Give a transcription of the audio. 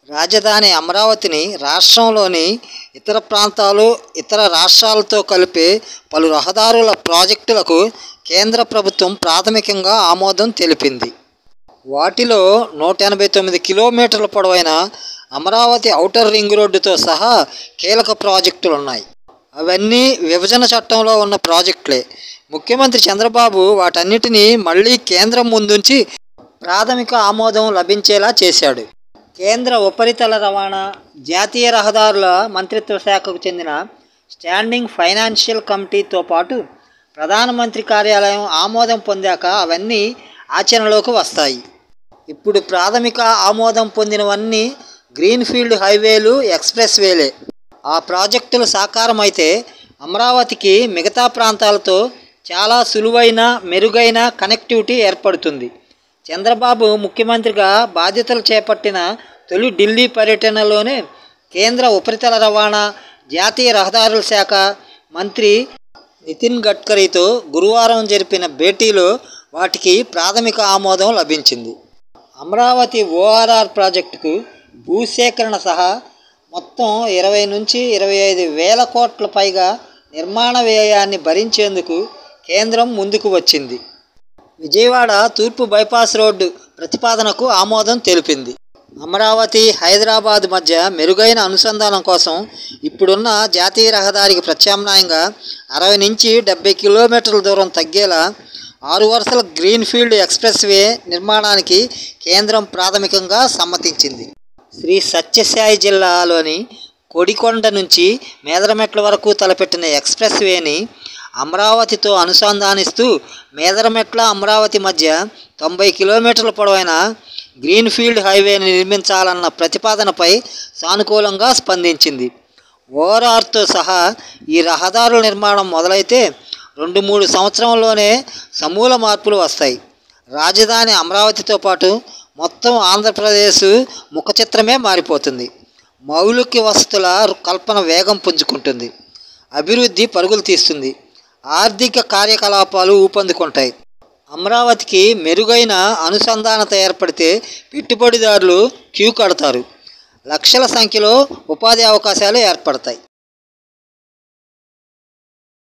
రాజధాని అమరావతిని రాష్ట్రంలోని ఇతర ప్రాంతాలు, ఇతర రాష్ట్రాలతో కలిపే పలు రహదారుల ప్రాజెక్టులకు కేంద్ర ప్రభుత్వం ప్రాథమికంగా ఆమోదం తెలిపింది. వాటిలో 189 కిలోమీటర్ల పొడవైన అమరావతి ఔటర్ రింగ్ రోడ్డుతో సహా కీలక ప్రాజెక్టులున్నాయి. అవన్నీ విభజన చట్టంలో ఉన్న ప్రాజెక్టులే. ముఖ్యమంత్రి చంద్రబాబు వాటన్నిటినీ మళ్లీ కేంద్రం ముందుంచి ప్రాథమిక ఆమోదం లభించేలా చేశాడు. కేంద్ర ఉపరితల రవాణా, జాతీయ రహదారుల మంత్రిత్వ శాఖకు చెందిన స్టాండింగ్ ఫైనాన్షియల్ కమిటీతో పాటు ప్రధానమంత్రి కార్యాలయం ఆమోదం పొందాక అవన్నీ ఆచరణలోకి వస్తాయి. ఇప్పుడు ప్రాథమిక ఆమోదం పొందినవన్నీ గ్రీన్ఫీల్డ్ హైవేలు, ఎక్స్ప్రెస్ వేలే. ఆ ప్రాజెక్టులు సాకారమైతే అమరావతికి మిగతా ప్రాంతాలతో చాలా సులువైన, మెరుగైన కనెక్టివిటీ ఏర్పడుతుంది. చంద్రబాబు ముఖ్యమంత్రిగా బాధ్యతలు చేపట్టిన తొలి ఢిల్లీ పర్యటనలోనే కేంద్ర ఉపరితల రవాణా, జాతీయ రహదారుల శాఖ మంత్రి నితిన్ గడ్కరీతో గురువారం జరిపిన భేటీలో వాటికి ప్రాథమిక ఆమోదం లభించింది. అమరావతి ఓఆర్ఆర్ ప్రాజెక్టుకు భూసేకరణ సహా మొత్తం 20 నుంచి 25 వేల కోట్ల పైగా నిర్మాణ వ్యయాన్ని భరించేందుకు కేంద్రం ముందుకు వచ్చింది. విజయవాడ తూర్పు బైపాస్ రోడ్డు ప్రతిపాదనకు ఆమోదం తెలిపింది. అమరావతి, హైదరాబాద్ మధ్య మెరుగైన అనుసంధానం కోసం ఇప్పుడున్న జాతీయ రహదారికి ప్రత్యామ్నాయంగా 60 నుంచి 70 కిలోమీటర్ల దూరం తగ్గేలా 6 వరుసల గ్రీన్ఫీల్డ్ ఎక్స్ప్రెస్ వే నిర్మాణానికి కేంద్రం ప్రాథమికంగా సమ్మతించింది. శ్రీ సత్యసాయి జిల్లాలోని కొడికొండ నుంచి మేదరమెట్ల వరకు తలపెట్టిన ఎక్స్ప్రెస్ వేని అమరావతితో అనుసంధానిస్తూ మేదరమెట్ల, అమరావతి మధ్య 90 కిలోమీటర్ల పొడవైన గ్రీన్ఫీల్డ్ హైవేని నిర్మించాలన్న ప్రతిపాదనపై సానుకూలంగా స్పందించింది. ఓఆర్ఆర్తో సహా ఈ రహదారుల నిర్మాణం మొదలైతే 2-3 సంవత్సరంలోనే సమూల మార్పులు వస్తాయి. రాజధాని అమరావతితో పాటు మొత్తం ఆంధ్రప్రదేశ్ ముఖచిత్రమే మారిపోతుంది. మౌలిక వసతుల కల్పన వేగం పుంజుకుంటుంది. అభివృద్ధి పరుగులు తీస్తుంది. ఆర్థిక కార్యకలాపాలు ఊపందుకుంటాయి. అమరావతికి మెరుగైన అనుసంధానత ఏర్పడితే పెట్టుబడిదారులు క్యూ కడతారు. లక్షల సంఖ్యలో ఉపాధి అవకాశాలు ఏర్పడతాయి.